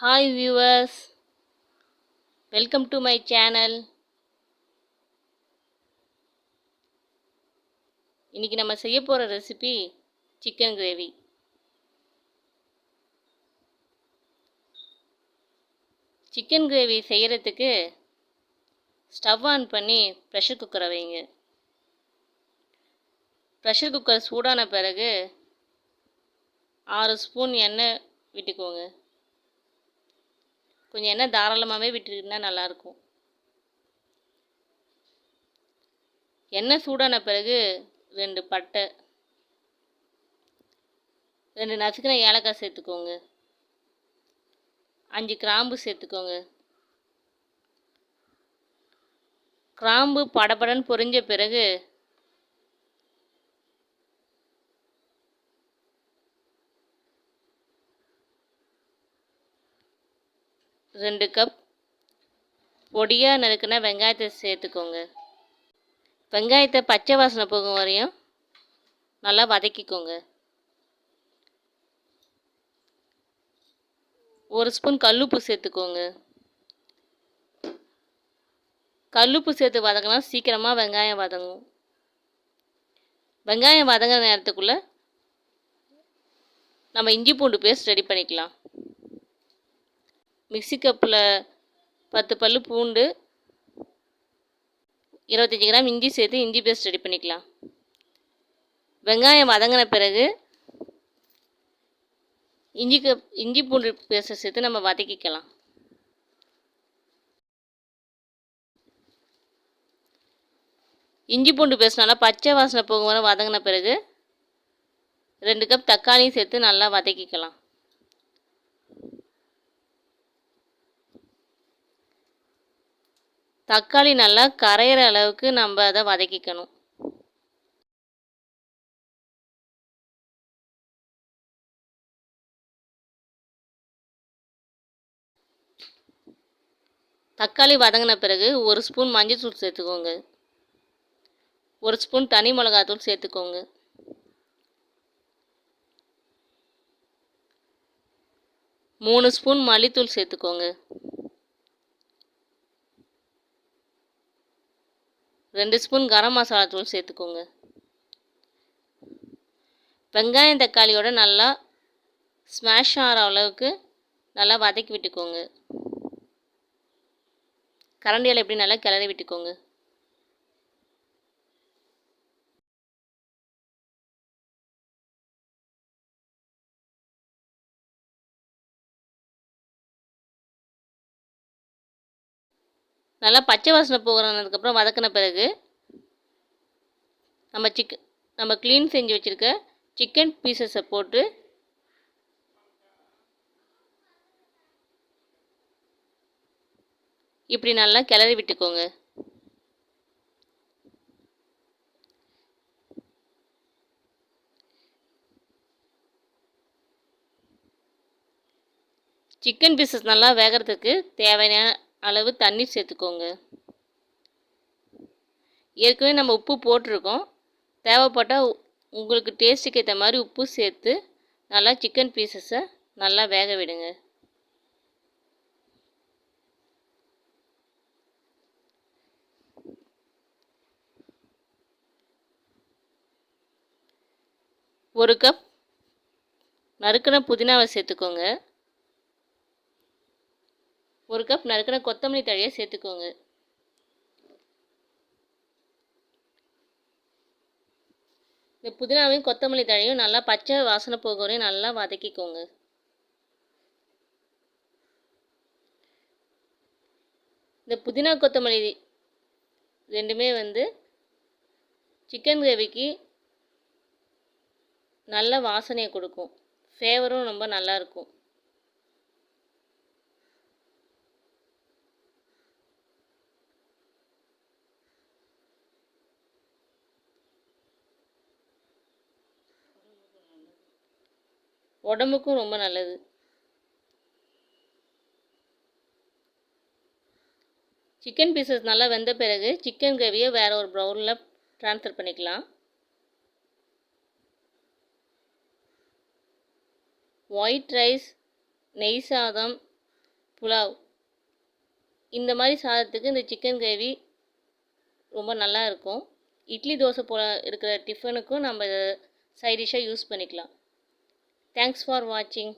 Hi viewers, welcome to my channel. இன்னைக்கு நம்ம செய்ய போற recipe chicken gravy. Chicken gravy செய்யறதுக்கு ஸ்டவ் ஆன் பண்ணி ப்ரெஷர் குக்கரை வைங்க. ப்ரெஷர் குக்கர் சூடான பிறகு 6 ஸ்பூன் எண்ணெய் விட்டுக்கோங்க. கொஞ்சம் எண்ணெய் தாராளமாகவே விட்டுக்கிட்டா நல்லாயிருக்கும். எண்ணெய் சூடான பிறகு 2 பட்டை, 2 நசுக்கின ஏலக்காய் சேர்த்துக்கோங்க. 5 கிராம்பு சேர்த்துக்கோங்க. கிராம்பு படபடன்னு பொரிஞ்ச பிறகு 2 கப் பொடியாக நறுக்கின வெங்காயத்தை சேர்த்துக்கோங்க. வெங்காயத்தை பச்சை வாசனை போகும் வரையும் நல்லா வதக்கிக்கோங்க. 1 ஸ்பூன் கல்லுப்பு சேர்த்துக்கோங்க. கல்லுப்பு சேர்த்து வதக்கினா சீக்கிரமாக வெங்காயம் வதங்கும். வெங்காயம் வதங்குற நேரத்துக்குள்ளே நம்ம இஞ்சி பூண்டு பேஸ்ட் ரெடி பண்ணிக்கலாம். மிக்ஸி கப்பில் 10 பல்லு பூண்டு, 25 கிராம் இஞ்சி சேர்த்து இஞ்சி பேஸ்ட் ரெடி பண்ணிக்கலாம். வெங்காயம் வதங்கின பிறகு இஞ்சி பூண்டு பேஸ்ட்டை சேர்த்து நம்ம வதக்கிக்கலாம். இஞ்சி பூண்டு பேஸ்ட் நல்லா பச்சை வாசனை போகும் வரை வதங்கின பிறகு 2 கப் தக்காளி சேர்த்து நல்லா வதக்கிக்கலாம். தக்காளி நல்லா கரையிற அளவுக்கு நம்ம அதை வதக்கிக்கணும். தக்காளி வதங்கின பிறகு 1 ஸ்பூன் மஞ்சள்தூள் சேர்த்துக்கோங்க. 1 ஸ்பூன் தனி மிளகாத்தூள் சேர்த்துக்கோங்க. 3 ஸ்பூன் மல்லித்தூள் சேர்த்துக்கோங்க. 2 ஸ்பூன் கரம் மசாலா தூள் சேர்த்துக்கோங்க. வெங்காயம் தக்காளியோட நல்லா ஸ்மாஷ் ஆகிற அளவுக்கு நல்லா வதக்கி விட்டுக்கோங்க. கரண்டியால் எப்படி நல்லா கிளறி விட்டுக்கோங்க. நல்லா பச்சை வாசனை போகிறதுக்கப்புறம் வதக்கின பிறகு நம்ம க்ளீன் செஞ்சு வச்சுருக்க சிக்கன் பீசஸை போட்டு இப்படி நல்லா கிளறி விட்டுக்கோங்க. சிக்கன் பீசஸ் நல்லா வேகிறதுக்கு தேவையான அளவு தண்ணி சேர்த்துக்கோங்க. ஏற்கனவே நம்ம உப்பு போட்டிருக்கோம். தேவைப்பட்டால் உங்களுக்கு டேஸ்ட்டுக்கு ஏற்ற மாதிரி உப்பு சேர்த்து நல்லா சிக்கன் பீசஸை நல்லா வேக விடுங்க. ஒரு கப் நறுக்கின புதினாவை சேர்த்துக்கோங்க. 1 கப் நறுக்கின கொத்தமல்லி தழையை சேர்த்துக்கோங்க. இந்த புதினாவையும் கொத்தமல்லி தழையும் நல்லா பச்சை வாசனை போக வரையும் நல்லா வதக்கிக்கோங்க. இந்த புதினா கொத்தமல்லி ரெண்டுமே சிக்கன் கிரேவிக்கு நல்ல வாசனையை கொடுக்கும். ஃப்ளேவரும் ரொம்ப நல்லா இருக்கும். உடம்புக்கும் ரொம்ப நல்லது. சிக்கன் பீசஸ் நல்லா வெந்த பிறகு சிக்கன் கிரேவியை வேறு ஒரு பவுலில் ட்ரான்ஸ்ஃபர் பண்ணிக்கலாம். ஒயிட் ரைஸ், நெய் சாதம், புலாவ். இந்த மாதிரி சாதத்துக்கு இந்த சிக்கன் கிரேவி ரொம்ப நல்லா இருக்கும். இட்லி தோசை போல் இருக்கிற டிஃபனுக்கும் நம்ம சைட் டிஷ்ஷாக யூஸ் பண்ணிக்கலாம். தேங்க்ஸ் ஃபார் வாட்சிங்.